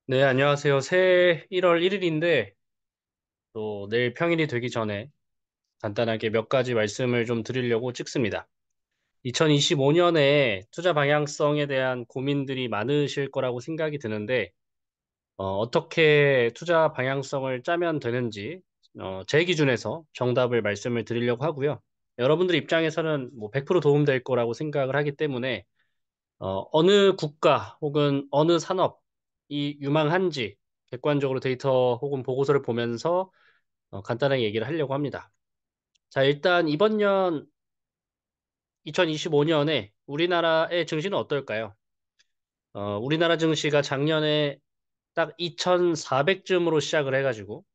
네, 안녕하세요. 새해 1월 1일인데, 또 내일 평일이 되기 전에 간단하게 몇 가지 말씀을 좀 드리려고 찍습니다. 2025년에 투자 방향성에 대한 고민들이 많으실 거라고 생각이 드는데, 떻게 투자 방향성을 짜면 되는지, 제 기준에서 정답을 말씀을 드리려고 하고요. 여러분들 입장에서는 뭐 100% 도움될 거라고 생각을 하기 때문에, 어느 국가 혹은 어느 산업이 유망한지 객관적으로 데이터 혹은 보고서를 보면서 간단하게 얘기를 하려고 합니다. 자, 일단 이번 년 2025년에 우리나라의 증시는 어떨까요? 우리나라 증시가 작년에 딱 2,400쯤으로 시작을 해가지고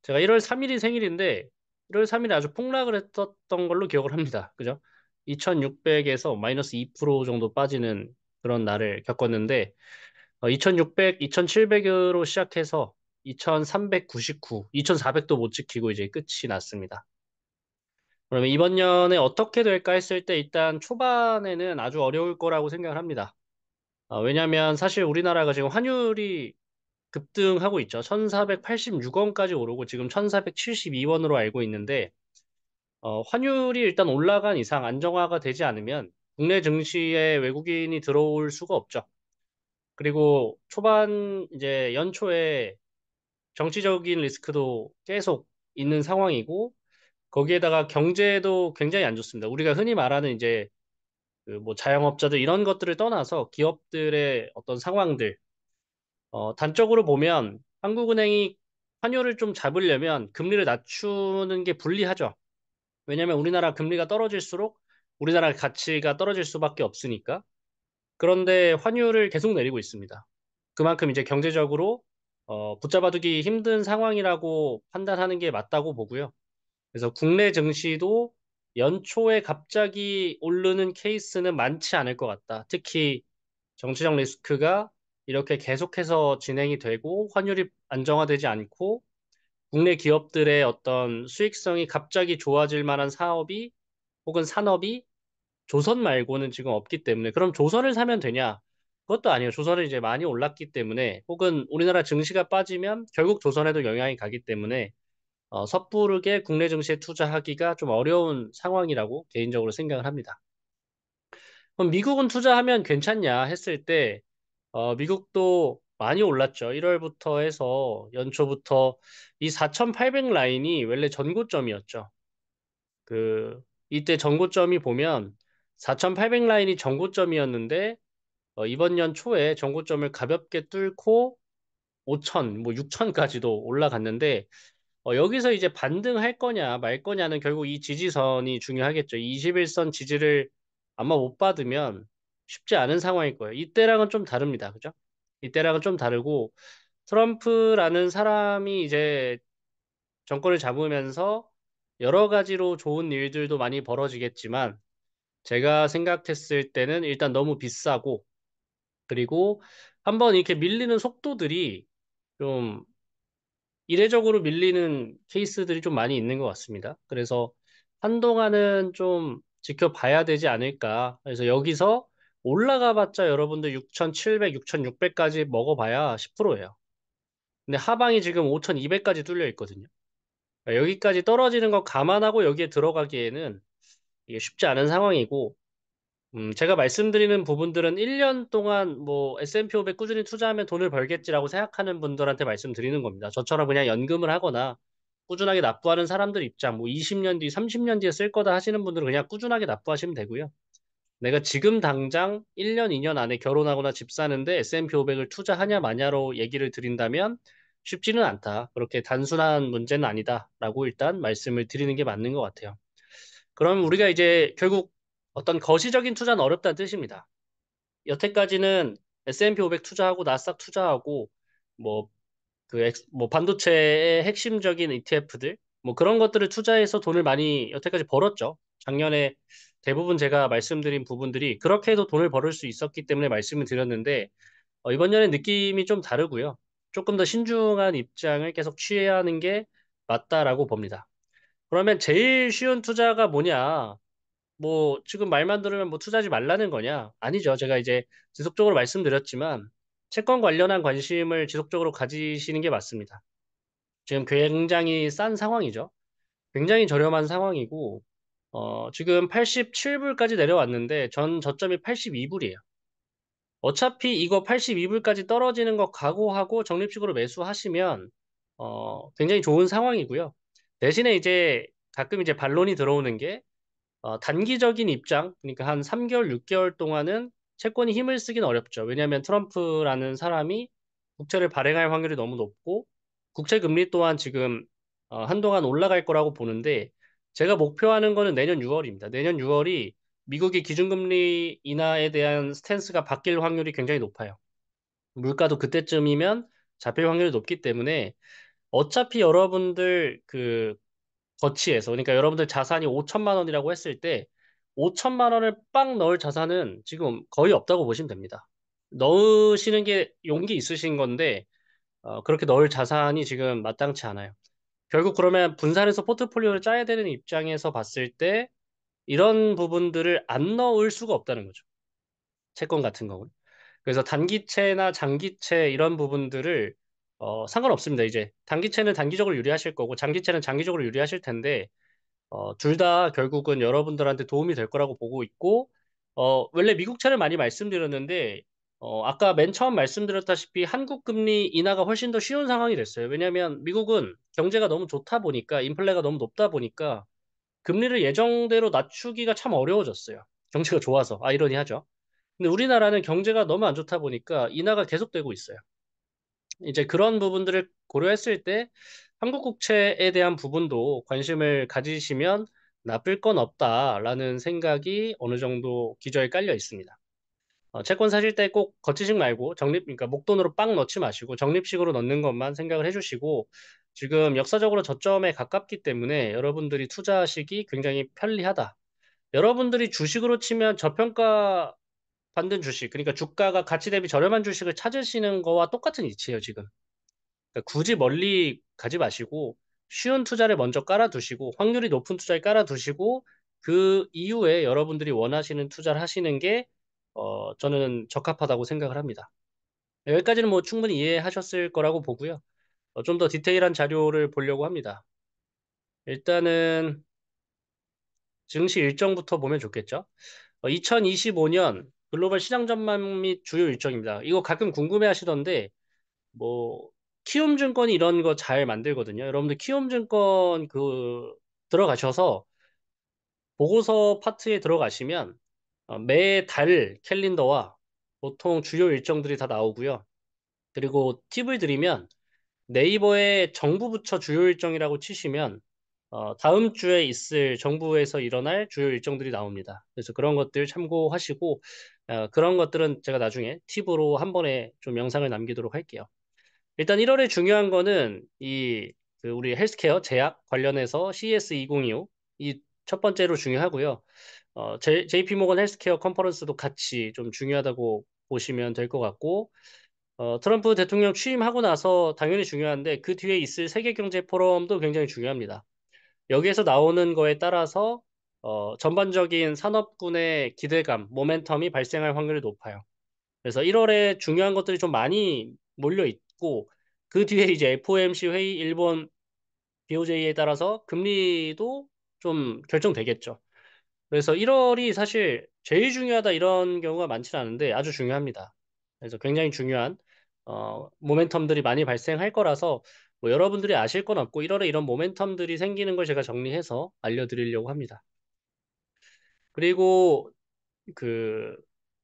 제가 1월 3일이 생일인데 1월 3일에 아주 폭락을 했었던 걸로 기억을 합니다. 그죠? 2,600에서 마이너스 2% 정도 빠지는 그런 날을 겪었는데 2600, 2700으로 시작해서 2399, 2400도 못 지키고 이제 끝이 났습니다. 그러면 이번 년에 어떻게 될까 했을 때 일단 초반에는 아주 어려울 거라고 생각을 합니다. 왜냐하면 사실 우리나라가 지금 환율이 급등하고 있죠. 1486원까지 오르고 지금 1472원으로 알고 있는데 환율이 일단 올라간 이상 안정화가 되지 않으면 국내 증시에 외국인이 들어올 수가 없죠. 그리고 초반 이제 연초에 정치적인 리스크도 계속 있는 상황이고 거기에다가 경제도 굉장히 안 좋습니다. 우리가 흔히 말하는 이제 그 뭐 자영업자들 이런 것들을 떠나서 기업들의 어떤 상황들 단적으로 보면 한국은행이 환율을 좀 잡으려면 금리를 낮추는 게 불리하죠. 왜냐하면 우리나라 금리가 떨어질수록 우리나라 가치가 떨어질 수밖에 없으니까. 그런데 환율을 계속 내리고 있습니다. 그만큼 이제 경제적으로 붙잡아두기 힘든 상황이라고 판단하는 게 맞다고 보고요. 그래서 국내 증시도 연초에 갑자기 오르는 케이스는 많지 않을 것 같다. 특히 정치적 리스크가 이렇게 계속해서 진행이 되고 환율이 안정화되지 않고 국내 기업들의 어떤 수익성이 갑자기 좋아질 만한 사업이 혹은 산업이 조선 말고는 지금 없기 때문에 그럼 조선을 사면 되냐? 그것도 아니에요. 조선은 이제 많이 올랐기 때문에 혹은 우리나라 증시가 빠지면 결국 조선에도 영향이 가기 때문에 섣부르게 국내 증시에 투자하기가 좀 어려운 상황이라고 개인적으로 생각을 합니다. 그럼 미국은 투자하면 괜찮냐 했을 때 미국도 많이 올랐죠. 1월부터 해서 연초부터 이 4,800 라인이 원래 전고점이었죠. 그 이때 전고점이 보면 4,800 라인이 전고점이었는데 이번 년 초에 전고점을 가볍게 뚫고 5,000, 뭐 6,000까지도 올라갔는데 여기서 이제 반등할 거냐 말 거냐는 결국 이 지지선이 중요하겠죠. 21선 지지를 아마 못 받으면 쉽지 않은 상황일 거예요. 이때랑은 좀 다릅니다. 그죠? 이때랑은 좀 다르고 트럼프라는 사람이 이제 정권을 잡으면서 여러 가지로 좋은 일들도 많이 벌어지겠지만 제가 생각했을 때는 일단 너무 비싸고 그리고 한번 이렇게 밀리는 속도들이 좀 이례적으로 밀리는 케이스들이 좀 많이 있는 것 같습니다. 그래서 한동안은 좀 지켜봐야 되지 않을까. 그래서 여기서 올라가 봤자 여러분들 6,700, 6,600까지 먹어봐야 10%예요. 근데 하방이 지금 5,200까지 뚫려 있거든요. 그러니까 여기까지 떨어지는 거 감안하고 여기에 들어가기에는 이게 쉽지 않은 상황이고, 제가 말씀드리는 부분들은 1년 동안 뭐 S&P 500 꾸준히 투자하면 돈을 벌겠지라고 생각하는 분들한테 말씀드리는 겁니다. 저처럼 그냥 연금을 하거나 꾸준하게 납부하는 사람들 입장, 뭐 20년 뒤, 30년 뒤에 쓸 거다 하시는 분들은 그냥 꾸준하게 납부하시면 되고요. 내가 지금 당장 1년, 2년 안에 결혼하거나 집 사는데 S&P 500을 투자하냐 마냐로 얘기를 드린다면 쉽지는 않다. 그렇게 단순한 문제는 아니다라고 일단 말씀을 드리는 게 맞는 것 같아요. 그럼 우리가 이제 결국 어떤 거시적인 투자는 어렵다는 뜻입니다. 여태까지는 S&P 500 투자하고 나스닥 투자하고 뭐 뭐 반도체의 핵심적인 ETF들 뭐 그런 것들을 투자해서 돈을 많이 여태까지 벌었죠. 작년에 대부분 제가 말씀드린 부분들이 그렇게 해도 돈을 벌을 수 있었기 때문에 말씀을 드렸는데 이번 년에 느낌이 좀 다르고요. 조금 더 신중한 입장을 계속 취해야 하는 게 맞다라고 봅니다. 그러면 제일 쉬운 투자가 뭐냐? 뭐 지금 말만 들으면 뭐 투자하지 말라는 거냐? 아니죠. 제가 이제 지속적으로 말씀드렸지만 채권 관련한 관심을 지속적으로 가지시는 게 맞습니다. 지금 굉장히 싼 상황이죠. 굉장히 저렴한 상황이고, 지금 87불까지 내려왔는데 전 저점이 82불이에요. 어차피 이거 82불까지 떨어지는 거 각오하고 적립식으로 매수하시면 굉장히 좋은 상황이고요. 대신에 이제 가끔 이제 반론이 들어오는 게 단기적인 입장, 그러니까 한 3개월, 6개월 동안은 채권이 힘을 쓰긴 어렵죠. 왜냐하면 트럼프라는 사람이 국채를 발행할 확률이 너무 높고 국채 금리 또한 지금 한동안 올라갈 거라고 보는데 제가 목표하는 거는 내년 6월입니다. 내년 6월이 미국의 기준금리 인하에 대한 스탠스가 바뀔 확률이 굉장히 높아요. 물가도 그때쯤이면 잡힐 확률이 높기 때문에 어차피 여러분들 그 거치에서 그러니까 여러분들 자산이 5천만 원이라고 했을 때 5천만 원을 빵 넣을 자산은 지금 거의 없다고 보시면 됩니다. 넣으시는 게 용기 있으신 건데 그렇게 넣을 자산이 지금 마땅치 않아요. 결국 그러면 분산해서 포트폴리오를 짜야 되는 입장에서 봤을 때 이런 부분들을 안 넣을 수가 없다는 거죠. 채권 같은 경우는. 그래서 단기채나 장기채 이런 부분들을 상관없습니다. 이제 단기채는 단기적으로 유리하실 거고 장기채는 장기적으로 유리하실 텐데 둘 다 결국은 여러분들한테 도움이 될 거라고 보고 있고 원래 미국채를 많이 말씀드렸는데 아까 맨 처음 말씀드렸다시피 한국 금리 인하가 훨씬 더 쉬운 상황이 됐어요. 왜냐하면 미국은 경제가 너무 좋다 보니까 인플레가 너무 높다 보니까 금리를 예정대로 낮추기가 참 어려워졌어요. 경제가 좋아서 아이러니하죠. 근데 우리나라는 경제가 너무 안 좋다 보니까 인하가 계속되고 있어요. 이제 그런 부분들을 고려했을 때 한국 국채에 대한 부분도 관심을 가지시면 나쁠 건 없다라는 생각이 어느 정도 기저에 깔려 있습니다. 채권 사실 때 꼭 거치식 말고 그러니까 목돈으로 빵 넣지 마시고 적립식으로 넣는 것만 생각을 해주시고 지금 역사적으로 저점에 가깝기 때문에 여러분들이 투자하시기 굉장히 편리하다. 여러분들이 주식으로 치면 저평가 받는 주식, 그러니까 주가가 가치 대비 저렴한 주식을 찾으시는 거와 똑같은 이치예요, 지금. 그러니까 굳이 멀리 가지 마시고 쉬운 투자를 먼저 깔아두시고 확률이 높은 투자를 깔아두시고 그 이후에 여러분들이 원하시는 투자를 하시는 게 저는 적합하다고 생각을 합니다. 여기까지는 뭐 충분히 이해하셨을 거라고 보고요. 좀 더 디테일한 자료를 보려고 합니다. 일단은 증시 일정부터 보면 좋겠죠. 2025년 글로벌 시장 전망 및 주요 일정입니다. 이거 가끔 궁금해 하시던데 뭐 키움증권이 이런 거 잘 만들거든요. 여러분들 키움증권 그 들어가셔서 보고서 파트에 들어가시면 매달 캘린더와 보통 주요 일정들이 다 나오고요. 그리고 팁을 드리면 네이버에 정부 부처 주요 일정이라고 치시면 다음 주에 있을 정부에서 일어날 주요 일정들이 나옵니다. 그래서 그런 것들 참고하시고 그런 것들은 제가 나중에 팁으로 한 번에 좀 영상을 남기도록 할게요. 일단 1월에 중요한 거는 그 우리 헬스케어 제약 관련해서 CES 2025 이 첫 번째로 중요하고요. JP 모건 헬스케어 컨퍼런스도 같이 좀 중요하다고 보시면 될 것 같고 트럼프 대통령 취임하고 나서 당연히 중요한데 그 뒤에 있을 세계 경제 포럼도 굉장히 중요합니다. 여기에서 나오는 거에 따라서 전반적인 산업군의 기대감, 모멘텀이 발생할 확률이 높아요. 그래서 1월에 중요한 것들이 좀 많이 몰려 있고 그 뒤에 이제 FOMC 회의 일본 BOJ에 따라서 금리도 좀 결정되겠죠. 그래서 1월이 사실 제일 중요하다 이런 경우가 많지는 않은데 아주 중요합니다. 그래서 굉장히 중요한 모멘텀들이 많이 발생할 거라서 뭐 여러분들이 아실 건 없고 1월에 이런 모멘텀들이 생기는 걸 제가 정리해서 알려드리려고 합니다. 그리고 그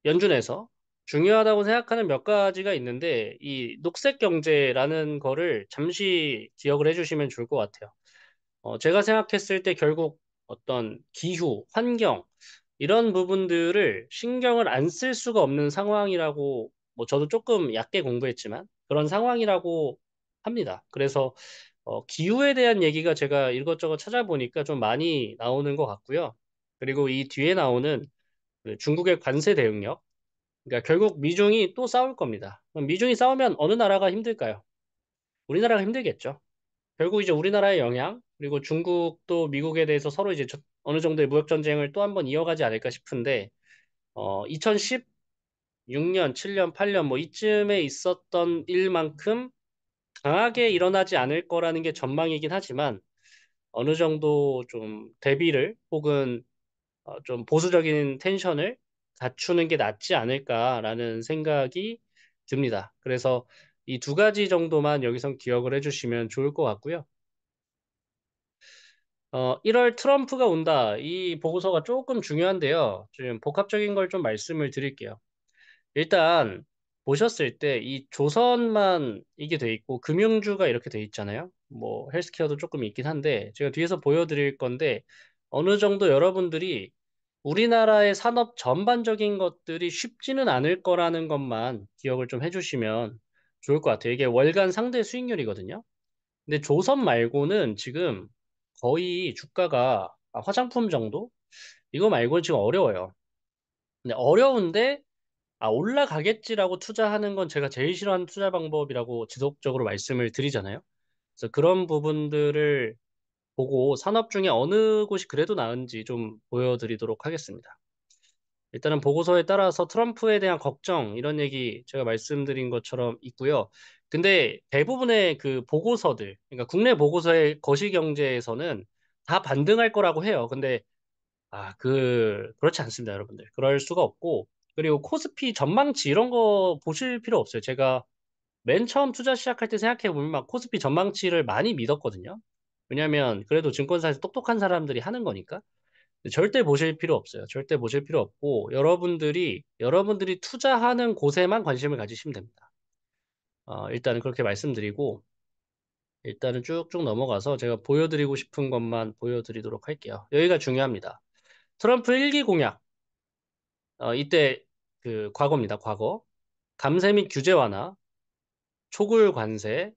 연준에서 중요하다고 생각하는 몇 가지가 있는데 이 녹색 경제라는 거를 잠시 기억을 해주시면 좋을 것 같아요. 제가 생각했을 때 결국 어떤 기후, 환경 이런 부분들을 신경을 안 쓸 수가 없는 상황이라고 뭐 저도 조금 얕게 공부했지만 그런 상황이라고 합니다. 그래서 기후에 대한 얘기가 제가 이것저것 찾아보니까 좀 많이 나오는 것 같고요. 그리고 이 뒤에 나오는 그 중국의 관세 대응력. 그러니까 결국 미중이 또 싸울 겁니다. 그럼 미중이 싸우면 어느 나라가 힘들까요? 우리나라가 힘들겠죠. 결국 이제 우리나라의 영향, 그리고 중국도 미국에 대해서 서로 이제 어느 정도의 무역 전쟁을 또 한 번 이어가지 않을까 싶은데, 2010, 6년, 7년, 8년 뭐 이쯤에 있었던 일만큼 강하게 일어나지 않을 거라는 게 전망이긴 하지만 어느 정도 좀 대비를 혹은 좀 보수적인 텐션을 갖추는 게 낫지 않을까라는 생각이 듭니다. 그래서 이 두 가지 정도만 여기선 기억을 해주시면 좋을 것 같고요. 1월 트럼프가 온다. 이 보고서가 조금 중요한데요. 좀 복합적인 걸 좀 말씀을 드릴게요. 일단 보셨을 때 이 조선만 이게 돼 있고 금융주가 이렇게 돼 있잖아요. 뭐 헬스케어도 조금 있긴 한데 제가 뒤에서 보여드릴 건데 어느 정도 여러분들이 우리나라의 산업 전반적인 것들이 쉽지는 않을 거라는 것만 기억을 좀 해주시면 좋을 것 같아요. 이게 월간 상대 수익률이거든요. 근데 조선 말고는 지금 거의 주가가 화장품 정도? 이거 말고는 지금 어려워요. 근데 어려운데 올라가겠지라고 투자하는 건 제가 제일 싫어하는 투자 방법이라고 지속적으로 말씀을 드리잖아요. 그래서 그런 부분들을 보고 산업 중에 어느 곳이 그래도 나은지 좀 보여드리도록 하겠습니다. 일단은 보고서에 따라서 트럼프에 대한 걱정, 이런 얘기 제가 말씀드린 것처럼 있고요. 근데 대부분의 그 보고서들, 그러니까 국내 보고서의 거시경제에서는 다 반등할 거라고 해요. 근데 그렇지 않습니다, 여러분들. 그럴 수가 없고, 그리고 코스피 전망치 이런 거 보실 필요 없어요. 제가 맨 처음 투자 시작할 때 생각해보면 막 코스피 전망치를 많이 믿었거든요. 왜냐면 그래도 증권사에서 똑똑한 사람들이 하는 거니까. 절대 보실 필요 없어요. 절대 보실 필요 없고, 여러분들이 투자하는 곳에만 관심을 가지시면 됩니다. 일단은 그렇게 말씀드리고, 일단은 쭉쭉 넘어가서 제가 보여드리고 싶은 것만 보여드리도록 할게요. 여기가 중요합니다. 트럼프 1기 공약. 이때 그 과거입니다. 과거. 감세 및 규제 완화, 초굴 관세,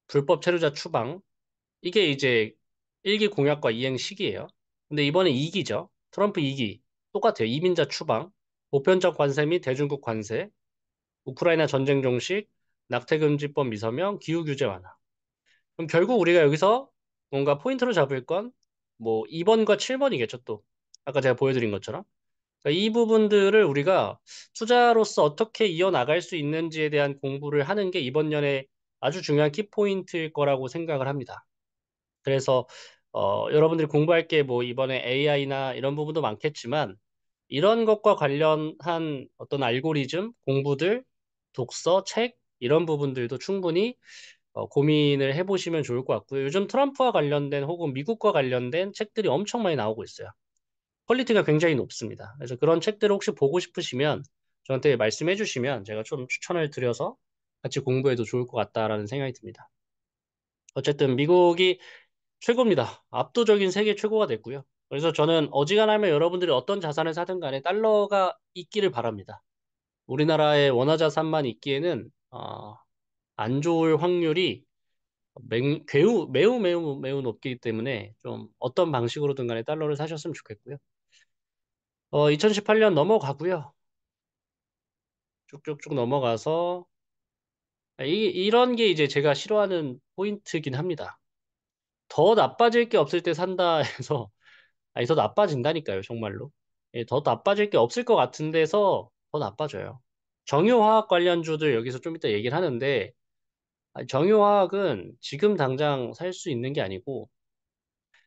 불법 체류자 추방. 이게 이제 1기 공약과 이행 시기예요. 근데 이번에 2기죠. 트럼프 2기. 똑같아요. 이민자 추방, 보편적 관세 및 대중국 관세, 우크라이나 전쟁 종식, 낙태금지법 미서명, 기후 규제 완화. 그럼 결국 우리가 여기서 뭔가 포인트로 잡을 건 뭐 2번과 7번이겠죠, 또. 아까 제가 보여드린 것처럼. 그러니까 이 부분들을 우리가 투자로서 어떻게 이어나갈 수 있는지에 대한 공부를 하는 게 이번 년에 아주 중요한 키포인트일 거라고 생각을 합니다. 그래서 여러분들이 공부할 게 뭐 이번에 AI나 이런 부분도 많겠지만 이런 것과 관련한 어떤 알고리즘, 공부들, 독서, 책 이런 부분들도 충분히 고민을 해보시면 좋을 것 같고요. 요즘 트럼프와 관련된 혹은 미국과 관련된 책들이 엄청 많이 나오고 있어요. 퀄리티가 굉장히 높습니다. 그래서 그런 책들을 혹시 보고 싶으시면 저한테 말씀해 주시면 제가 좀 추천을 드려서 같이 공부해도 좋을 것 같다라는 생각이 듭니다. 어쨌든 미국이 최고입니다. 압도적인 세계 최고가 됐고요. 그래서 저는 어지간하면 여러분들이 어떤 자산을 사든 간에 달러가 있기를 바랍니다. 우리나라의 원화 자산만 있기에는 안 좋을 확률이 매우 높기 때문에 좀 어떤 방식으로든 간에 달러를 사셨으면 좋겠고요. 2018년 넘어가고요. 쭉쭉쭉 넘어가서 이런 게 이제 제가 싫어하는 포인트긴 합니다. 더 나빠질 게 없을 때 산다 해서 더 나빠진다니까요, 정말로. 예, 더 나빠질 게 없을 것 같은 데서 더 나빠져요. 정유화학 관련주들 여기서 좀 이따 얘기를 하는데 정유화학은 지금 당장 살 수 있는 게 아니고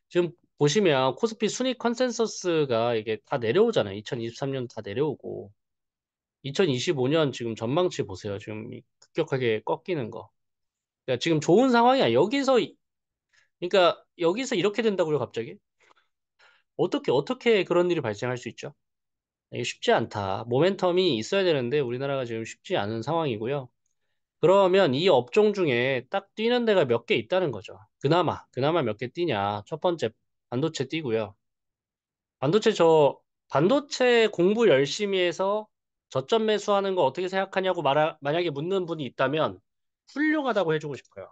지금 보시면 코스피 순위 컨센서스가 이게 다 내려오잖아요. 2023년 다 내려오고 2025년 지금 전망치 보세요. 지금 급격하게 꺾이는 거. 그러니까 지금 좋은 상황이야. 그러니까 여기서 이렇게 된다고요, 갑자기? 어떻게 그런 일이 발생할 수 있죠? 이게 쉽지 않다. 모멘텀이 있어야 되는데 우리나라가 지금 쉽지 않은 상황이고요. 그러면 이 업종 중에 딱 뛰는 데가 몇 개 있다는 거죠. 그나마 몇 개 뛰냐. 첫 번째, 반도체 뛰고요. 반도체 반도체 공부 열심히 해서 저점 매수하는 거 어떻게 생각하냐고 만약에 묻는 분이 있다면 훌륭하다고 해주고 싶어요.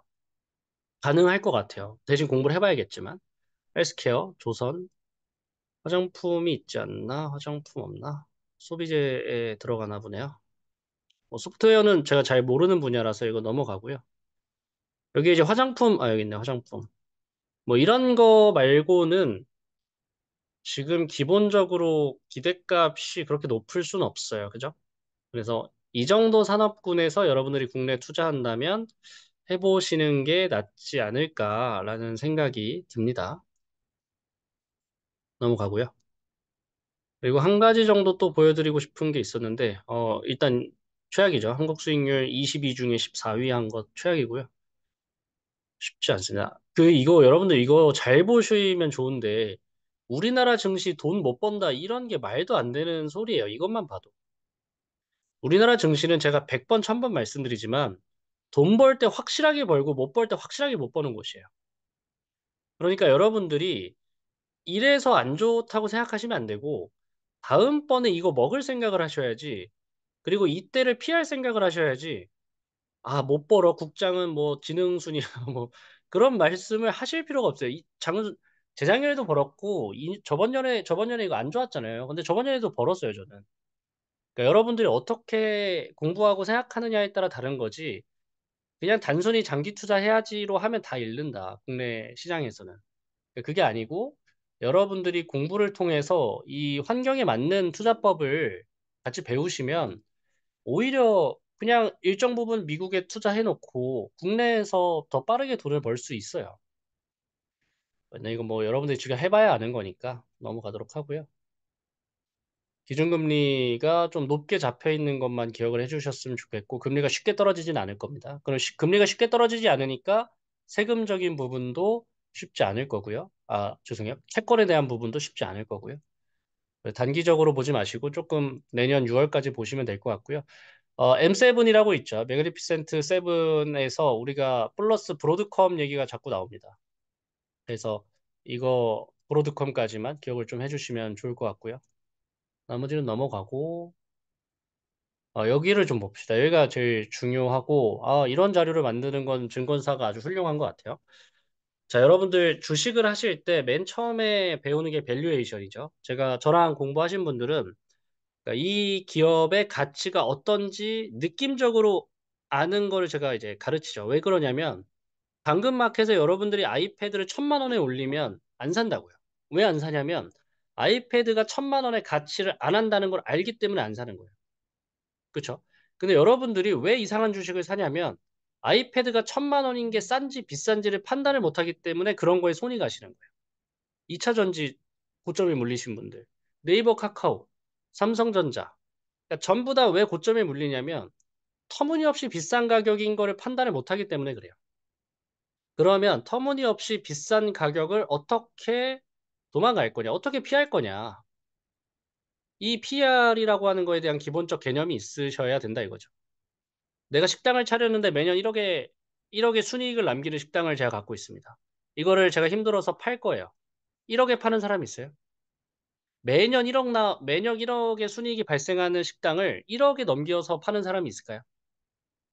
가능할 것 같아요. 대신 공부를 해봐야겠지만. 헬스케어, 조선, 화장품이 있지 않나? 화장품 없나? 소비재에 들어가나 보네요. 소프트웨어는 제가 잘 모르는 분야라서 이거 넘어가고요. 여기 이제 여기 있네, 화장품. 뭐 이런 거 말고는 지금 기본적으로 기대값이 그렇게 높을 수는 없어요. 그죠? 그래서 이 정도 산업군에서 여러분들이 국내 투자한다면 해보시는 게 낫지 않을까라는 생각이 듭니다. 넘어가고요. 그리고 한 가지 정도 또 보여드리고 싶은 게 있었는데, 일단 최악이죠. 한국 수익률 22 중에 14위 한 것 최악이고요. 쉽지 않습니다. 이거 여러분들 이거 잘 보시면 좋은데, 우리나라 증시 돈 못 번다 이런 게 말도 안 되는 소리예요. 이것만 봐도. 우리나라 증시는 제가 100번, 1000번 말씀드리지만, 돈 벌 때 확실하게 벌고 못 벌 때 확실하게 못 버는 곳이에요. 그러니까 여러분들이 이래서 안 좋다고 생각하시면 안 되고, 다음번에 이거 먹을 생각을 하셔야지, 그리고 이때를 피할 생각을 하셔야지, 아, 못 벌어. 국장은 뭐 지능순이야. 뭐 그런 말씀을 하실 필요가 없어요. 재작년에도 벌었고, 저번 년에 이거 안 좋았잖아요. 근데 저번 년에도 벌었어요, 저는. 그러니까 여러분들이 어떻게 공부하고 생각하느냐에 따라 다른 거지, 그냥 단순히 장기 투자해야지로 하면 다 잃는다. 국내 시장에서는. 그러니까 그게 아니고, 여러분들이 공부를 통해서 이 환경에 맞는 투자법을 같이 배우시면 오히려 그냥 일정 부분 미국에 투자해 놓고 국내에서 더 빠르게 돈을 벌 수 있어요. 근데 이거 뭐 여러분들이 지금 해봐야 아는 거니까 넘어가도록 하고요. 기준금리가 좀 높게 잡혀 있는 것만 기억을 해주셨으면 좋겠고, 금리가 쉽게 떨어지진 않을 겁니다. 그럼 금리가 쉽게 떨어지지 않으니까 세금적인 부분도 쉽지 않을 거고요. 아, 죄송해요. 채권에 대한 부분도 쉽지 않을 거고요. 단기적으로 보지 마시고 조금 내년 6월까지 보시면 될 것 같고요. M7이라고 있죠. 매그니피센트 7에서 우리가 플러스 브로드컴 얘기가 자꾸 나옵니다. 그래서 이거 브로드컴까지만 기억을 좀 해주시면 좋을 것 같고요. 나머지는 넘어가고, 여기를 좀 봅시다. 여기가 제일 중요하고, 이런 자료를 만드는 건 증권사가 아주 훌륭한 것 같아요. 자, 여러분들 주식을 하실 때 맨 처음에 배우는 게 밸류에이션이죠. 저랑 공부하신 분들은 그러니까 이 기업의 가치가 어떤지 느낌적으로 아는 거를 제가 이제 가르치죠. 왜 그러냐면 당근마켓에 여러분들이 아이패드를 1000만 원에 올리면 안 산다고요. 왜 안 사냐면 아이패드가 1000만 원의 가치를 안 한다는 걸 알기 때문에 안 사는 거예요. 그렇죠? 근데 여러분들이 왜 이상한 주식을 사냐면 아이패드가 1000만 원인 게 싼지 비싼지를 판단을 못 하기 때문에 그런 거에 손이 가시는 거예요. 2차 전지 고점에 물리신 분들, 네이버 카카오, 삼성전자, 그러니까 전부 다 왜 고점에 물리냐면 터무니없이 비싼 가격인 거를 판단을 못 하기 때문에 그래요. 그러면 터무니없이 비싼 가격을 어떻게 도망갈 거냐, 어떻게 피할 거냐. 이 PR이라고 하는 거에 대한 기본적 개념이 있으셔야 된다 이거죠. 내가 식당을 차렸는데 매년 1억의 순이익을 남기는 식당을 제가 갖고 있습니다. 이거를 제가 힘들어서 팔 거예요. 1억에 파는 사람이 있어요? 매년 1억의 순이익이 발생하는 식당을 1억에 넘겨서 파는 사람이 있을까요?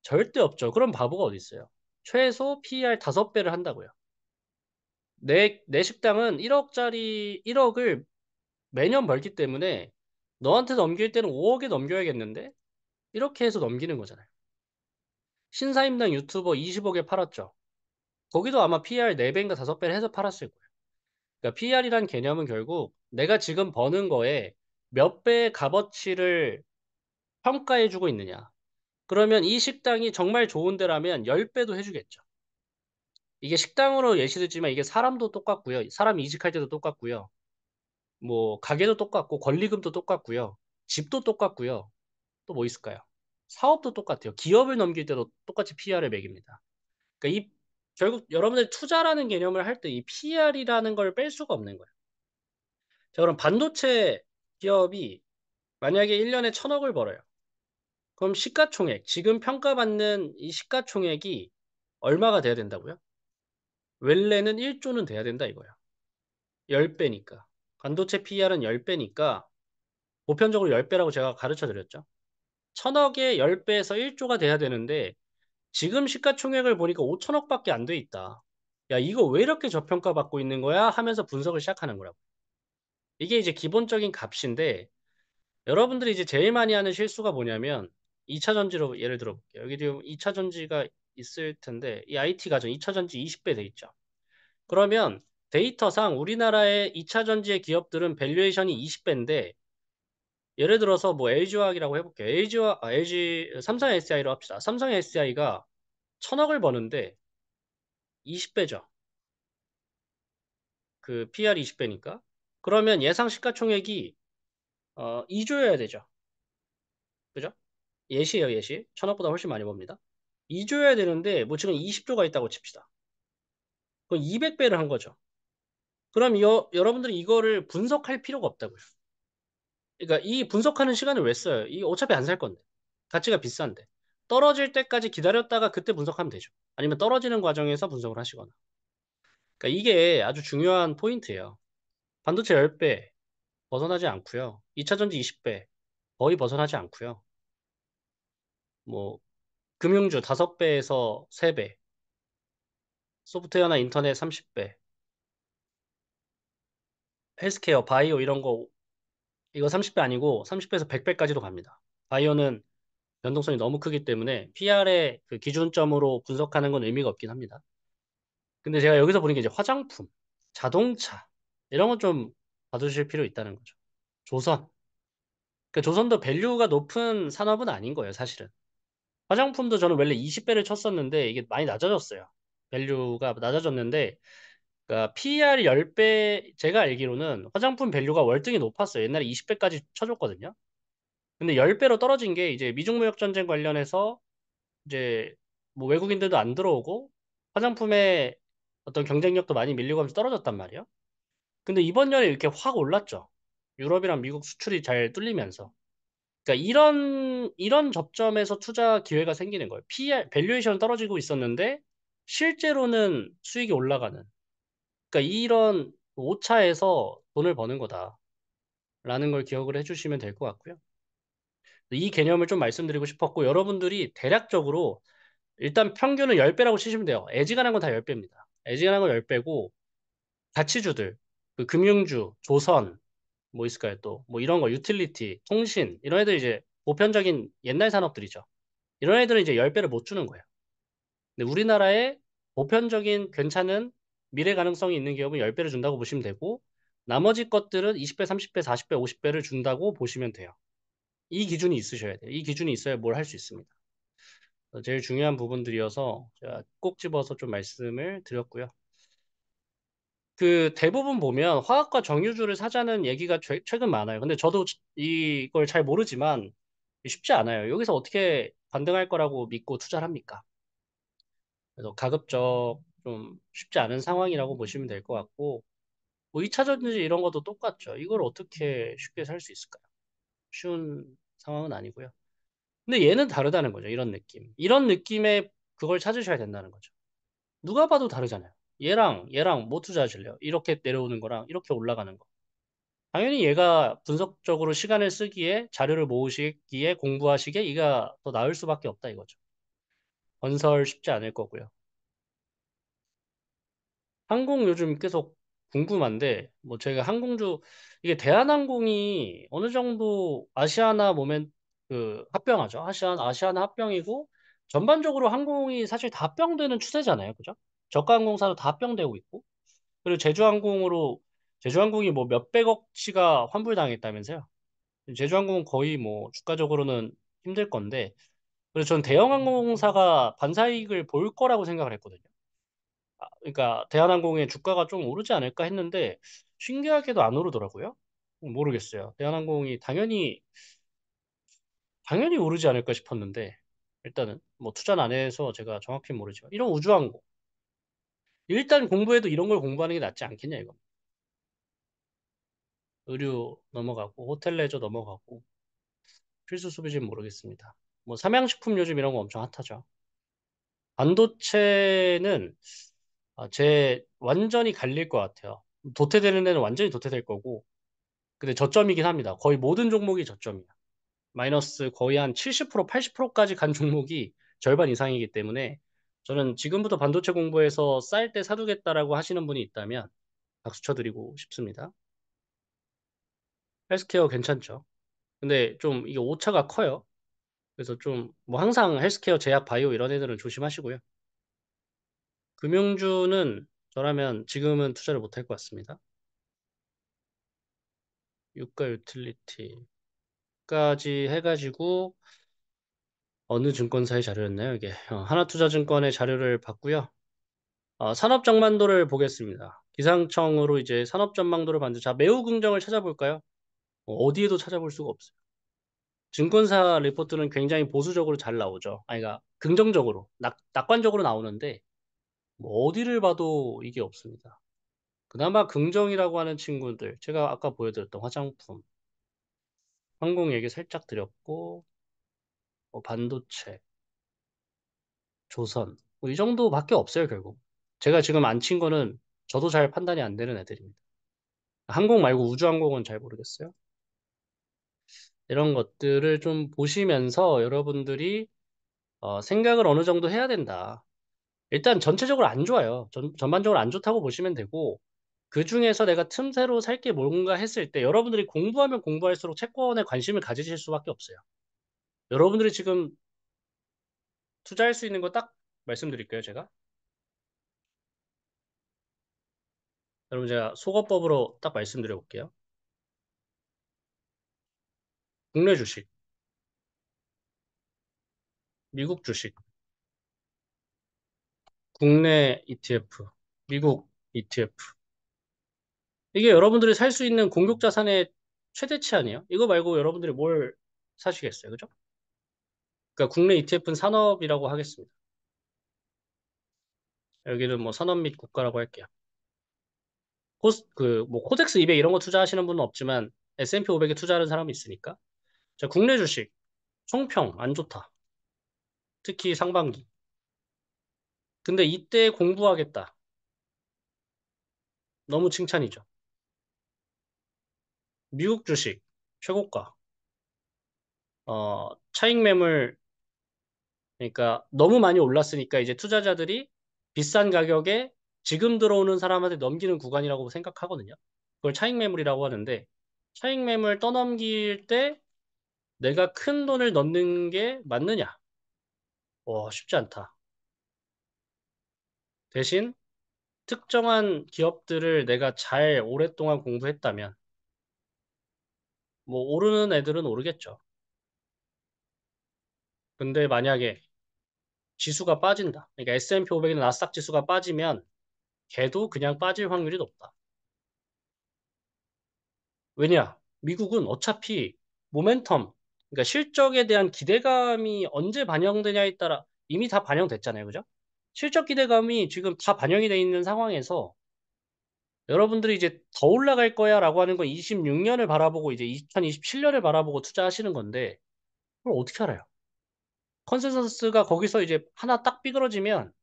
절대 없죠. 그럼 바보가 어디 있어요? 최소 PER 5배를 한다고요. 내 식당은 1억을 매년 벌기 때문에 너한테 넘길 때는 5억에 넘겨야겠는데? 이렇게 해서 넘기는 거잖아요. 신사임당 유튜버 20억에 팔았죠. 거기도 아마 PER 4배인가 5배를 해서 팔았을 거예요. 그러니까 PER이란 개념은 결국 내가 지금 버는 거에 몇 배의 값어치를 평가해주고 있느냐. 그러면 이 식당이 정말 좋은 데라면 10배도 해주겠죠. 이게 식당으로 예시들지만 이게 사람도 똑같고요. 사람 이직할 때도 똑같고요. 뭐 가게도 똑같고 권리금도 똑같고요. 집도 똑같고요. 또 뭐 있을까요? 사업도 똑같아요. 기업을 넘길 때도 똑같이 PR을 매깁니다. 그러니까 결국 여러분들 투자라는 개념을 할 때 이 PR이라는 걸 뺄 수가 없는 거예요. 자, 그럼 반도체 기업이 만약에 1년에 1000억을 벌어요. 그럼 시가총액, 지금 평가받는 이 시가총액이 얼마가 돼야 된다고요? 웰레는 1조는 돼야 된다 이거야. 10배니까. 반도체 PER은 10배니까 보편적으로 10배라고 제가 가르쳐 드렸죠. 1000억에 10배에서 1조가 돼야 되는데 지금 시가총액을 보니까 5000억밖에 안 돼 있다. 야, 이거 왜 이렇게 저평가받고 있는 거야? 하면서 분석을 시작하는 거라고. 이게 이제 기본적인 값인데 여러분들이 이제 제일 많이 하는 실수가 뭐냐면 2차 전지로 예를 들어 볼게요. 여기 지금 2차 전지가 있을 텐데 이 IT 가전 2차 전지 20배 돼 있죠. 그러면 데이터상 우리나라의 2차 전지의 기업들은 밸류에이션이 20배인데 예를 들어서 뭐 LG화학이라고 해볼게요. 삼성 SDI로 합시다. 삼성 SDI가 1000억을 버는데 20배죠. 그 PR 20배니까. 그러면 예상 시가총액이 2조여야 되죠. 그죠? 예시예요, 예시. 1000억보다 훨씬 많이 법니다. 2조여야 되는데 뭐 지금 20조가 있다고 칩시다. 그럼 200배를 한 거죠. 그럼 여러분들이 이거를 분석할 필요가 없다고요. 그러니까 이 분석하는 시간을 왜 써요? 이 어차피 안 살 건데. 가치가 비싼데. 떨어질 때까지 기다렸다가 그때 분석하면 되죠. 아니면 떨어지는 과정에서 분석을 하시거나. 그러니까 이게 아주 중요한 포인트예요. 반도체 10배 벗어나지 않고요. 2차전지 20배 거의 벗어나지 않고요. 뭐 금융주 5배에서 3배, 소프트웨어나 인터넷 30배, 헬스케어, 바이오 이런 거 이거 30배 아니고 30배에서 100배까지도 갑니다. 바이오는 변동성이 너무 크기 때문에 PR의 그 기준점으로 분석하는 건 의미가 없긴 합니다. 근데 제가 여기서 보는 게 이제 화장품, 자동차 이런 건 좀 봐두실 필요 있다는 거죠. 조선. 그러니까 조선도 밸류가 높은 산업은 아닌 거예요, 사실은. 화장품도 저는 원래 20배를 쳤었는데 이게 많이 낮아졌어요. 밸류가 낮아졌는데 그러니까 PER 10배 제가 알기로는 화장품 밸류가 월등히 높았어요. 옛날에 20배까지 쳐줬거든요. 근데 10배로 떨어진 게 이제 미중 무역 전쟁 관련해서 이제 뭐 외국인들도 안 들어오고 화장품의 어떤 경쟁력도 많이 밀리고 하면서 떨어졌단 말이에요. 근데 이번 년에 이렇게 확 올랐죠. 유럽이랑 미국 수출이 잘 뚫리면서. 그러니까 이런 접점에서 투자 기회가 생기는 거예요. PR, 밸류에이션 떨어지고 있었는데 실제로는 수익이 올라가는. 그러니까 이런 오차에서 돈을 버는 거다라는 걸 기억을 해주시면 될 것 같고요. 이 개념을 좀 말씀드리고 싶었고 여러분들이 대략적으로 일단 평균은 10배라고 치시면 돼요. 애지간한 건 다 10배입니다. 애지간한 건 10배고 가치주들, 그 금융주, 조선, 뭐 있을까요 또? 뭐 이런 거, 유틸리티, 통신 이런 애들 이제 보편적인 옛날 산업들이죠. 이런 애들은 이제 10배를 못 주는 거예요. 근데 우리나라의 보편적인 괜찮은 미래 가능성이 있는 기업은 10배를 준다고 보시면 되고 나머지 것들은 20배, 30배, 40배, 50배를 준다고 보시면 돼요. 이 기준이 있으셔야 돼요. 이 기준이 있어야 뭘 할 수 있습니다. 제일 중요한 부분들이어서 제가 꼭 집어서 좀 말씀을 드렸고요. 그 대부분 보면 화학과 정유주를 사자는 얘기가 최근 많아요. 근데 저도 이걸 잘 모르지만 쉽지 않아요. 여기서 어떻게 반등할 거라고 믿고 투자를 합니까? 그래서 가급적 좀 쉽지 않은 상황이라고 보시면 될 것 같고 뭐 2차전지 이런 것도 똑같죠. 이걸 어떻게 쉽게 살 수 있을까요? 쉬운 상황은 아니고요. 근데 얘는 다르다는 거죠. 이런 느낌. 이런 느낌의 그걸 찾으셔야 된다는 거죠. 누가 봐도 다르잖아요. 얘랑 뭐 투자하실래요? 이렇게 내려오는 거랑 이렇게 올라가는 거. 당연히 얘가 분석적으로 시간을 쓰기에 자료를 모으시기에 공부하시기에 이가 더 나을 수밖에 없다 이거죠. 건설 쉽지 않을 거고요. 항공 요즘 계속 궁금한데 뭐 제가 항공주 이게 대한항공이 어느 정도 아시아나 모멘 그 합병하죠. 아시아나 합병이고 전반적으로 항공이 사실 다 합병되는 추세잖아요. 그죠? 저가 항공사도 다 합병되고 있고 그리고 제주항공이 뭐 몇백억치가 환불당했다면서요. 제주항공은 거의 뭐 주가적으로는 힘들 건데 그래서 전 대형항공사가 반사이익을 볼 거라고 생각을 했거든요. 그러니까 대한항공의 주가가 좀 오르지 않을까 했는데 신기하게도 안 오르더라고요. 모르겠어요. 대한항공이 당연히 오르지 않을까 싶었는데 일단은 뭐 투자는 안 해서 제가 정확히 모르지만 이런 우주항공 일단 공부해도 이런 걸 공부하는 게 낫지 않겠냐 이거. 의류 넘어가고 호텔 레저 넘어가고 필수 소비재는 모르겠습니다. 뭐 삼양식품 요즘 이런 거 엄청 핫하죠. 반도체는 제 완전히 갈릴 것 같아요. 도태되는 데는 완전히 도태될 거고 근데 저점이긴 합니다. 거의 모든 종목이 저점이야. 마이너스 거의 한 70%, 80%까지 간 종목이 절반 이상이기 때문에 저는 지금부터 반도체 공부해서 쌀 때 사두겠다라고 하시는 분이 있다면 박수 쳐드리고 싶습니다. 헬스케어 괜찮죠? 근데 좀 이게 오차가 커요. 그래서 좀 뭐 항상 헬스케어, 제약, 바이오 이런 애들은 조심하시고요. 금융주는 저라면 지금은 투자를 못할 것 같습니다. 유가 유틸리티. 까지 해가지고 어느 증권사의 자료였나요, 이게? 하나투자증권의 자료를 봤고요. 산업전망도를 보겠습니다. 기상청으로 이제 산업전망도를 봤는데, 자, 매우 긍정을 찾아볼까요? 어디에도 찾아볼 수가 없어요. 증권사 리포트는 굉장히 보수적으로 잘 나오죠. 아니, 그러니까 긍정적으로, 낙관적으로 나오는데, 뭐 어디를 봐도 이게 없습니다. 그나마 긍정이라고 하는 친구들, 제가 아까 보여드렸던 화장품, 항공 얘기 살짝 드렸고, 반도체, 조선, 뭐 이 정도밖에 없어요, 결국. 제가 지금 안 친 거는 저도 잘 판단이 안 되는 애들입니다. 항공 말고 우주항공은 잘 모르겠어요. 이런 것들을 좀 보시면서 여러분들이 생각을 어느 정도 해야 된다. 일단 전체적으로 안 좋아요. 전반적으로 안 좋다고 보시면 되고, 그 중에서 내가 틈새로 살 게 뭔가 했을 때 여러분들이 공부하면 공부할수록 채권에 관심을 가지실 수밖에 없어요. 여러분들이 지금 투자할 수 있는 거 딱 말씀드릴게요, 제가. 여러분 제가 속어법으로 딱 말씀드려 볼게요. 국내 주식, 미국 주식, 국내 ETF, 미국 ETF. 이게 여러분들이 살 수 있는 공격 자산의 최대치 아니에요? 이거 말고 여러분들이 뭘 사시겠어요? 그죠? 그러니까 국내 ETF는 산업이라고 하겠습니다. 여기는 뭐 산업 및 국가라고 할게요. 뭐 코덱스 200 이런 거 투자하시는 분은 없지만 S&P 500에 투자하는 사람이 있으니까. 자, 국내 주식 총평 안 좋다. 특히 상반기. 근데 이때 공부하겠다. 너무 칭찬이죠. 미국 주식 최고가. 차익 매물 그러니까 너무 많이 올랐으니까 이제 투자자들이 비싼 가격에 지금 들어오는 사람한테 넘기는 구간이라고 생각하거든요. 그걸 차익 매물이라고 하는데 차익 매물 떠넘길 때 내가 큰 돈을 넣는 게 맞느냐? 쉽지 않다. 대신 특정한 기업들을 내가 잘 오랫동안 공부했다면 뭐 오르는 애들은 오르겠죠. 근데 만약에 지수가 빠진다. 그러니까 S&P 500이나 나스닥 지수가 빠지면 걔도 그냥 빠질 확률이 높다. 왜냐? 미국은 어차피 모멘텀, 그러니까 실적에 대한 기대감이 언제 반영되냐에 따라 이미 다 반영됐잖아요. 그죠? 실적 기대감이 지금 다 반영이 돼 있는 상황에서 여러분들이 이제 더 올라갈 거야 라고 하는 건 26년을 바라보고 이제 2027년을 바라보고 투자하시는 건데 그걸 어떻게 알아요? 컨센서스가 거기서 이제 하나 딱 삐그러지면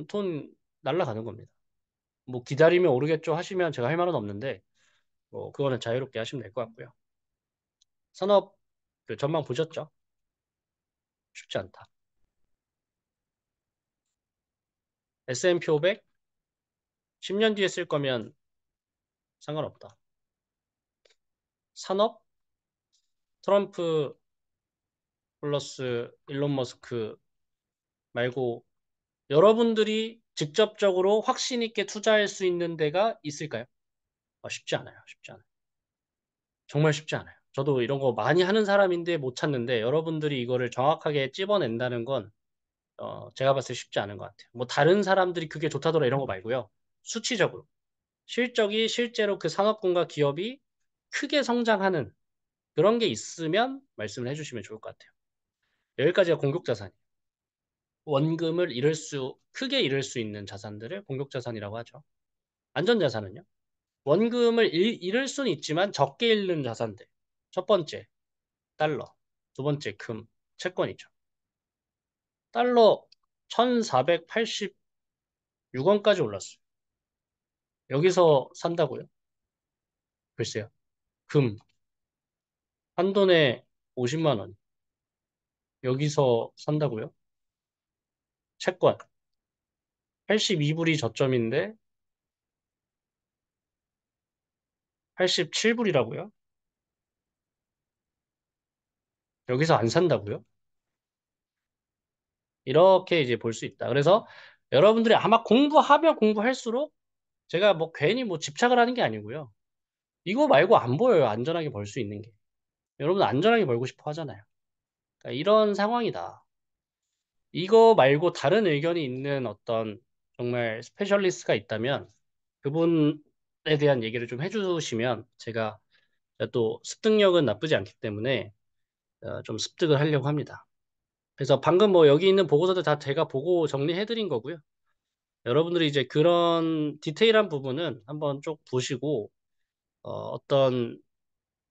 돈 날라가는 겁니다. 뭐 기다리면 오르겠죠 하시면 제가 할 말은 없는데 뭐 그거는 자유롭게 하시면 될 것 같고요. 산업 그 전망 보셨죠? 쉽지 않다. S&P 500 10년 뒤에 쓸 거면 상관없다. 산업 트럼프 플러스 일론 머스크 말고 여러분들이 직접적으로 확신 있게 투자할 수 있는 데가 있을까요? 쉽지 않아요. 쉽지 않아요. 정말 쉽지 않아요. 저도 이런 거 많이 하는 사람인데 못 찾는데 여러분들이 이거를 정확하게 찝어낸다는 건 제가 봤을 때 쉽지 않은 것 같아요. 뭐 다른 사람들이 그게 좋다더라 이런 거 말고요. 수치적으로. 실적이 실제로 그 산업군과 기업이 크게 성장하는 그런 게 있으면 말씀을 해주시면 좋을 것 같아요. 여기까지가 공격자산이에요. 원금을 크게 잃을 수 있는 자산들을 공격자산이라고 하죠. 안전자산은요? 원금을 잃을 수는 있지만 적게 잃는 자산들. 첫 번째, 달러. 두 번째, 금, 채권이죠. 달러 1486원까지 올랐어요. 여기서 산다고요? 글쎄요. 금, 한 돈에 50만 원. 여기서 산다고요? 채권, 82불이 저점인데 87불이라고요? 여기서 안 산다고요? 이렇게 이제 볼 수 있다. 그래서 여러분들이 아마 공부하면 공부할수록 제가 뭐 괜히 뭐 집착을 하는 게 아니고요. 이거 말고 안 보여요. 안전하게 벌 수 있는 게. 여러분 안전하게 벌고 싶어 하잖아요. 그러니까 이런 상황이다. 이거 말고 다른 의견이 있는 어떤 정말 스페셜리스트가 있다면 그분에 대한 얘기를 좀 해주시면 제가 또 습득력은 나쁘지 않기 때문에 좀 습득을 하려고 합니다. 그래서 방금 뭐 여기 있는 보고서들 다 제가 보고 정리해드린 거고요. 여러분들이 이제 그런 디테일한 부분은 한번 쭉 보시고 어떤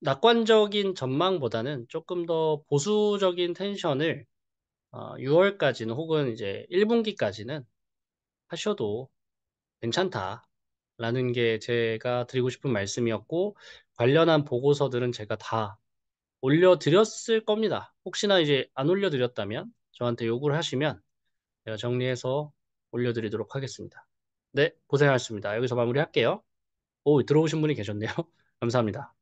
낙관적인 전망보다는 조금 더 보수적인 텐션을 6월까지는 혹은 이제 1분기까지는 하셔도 괜찮다라는 게 제가 드리고 싶은 말씀이었고 관련한 보고서들은 제가 다 올려드렸을 겁니다. 혹시나 이제 안 올려드렸다면 저한테 요구를 하시면 제가 정리해서 올려드리도록 하겠습니다. 네, 고생하셨습니다. 여기서 마무리할게요. 오, 들어오신 분이 계셨네요. 감사합니다.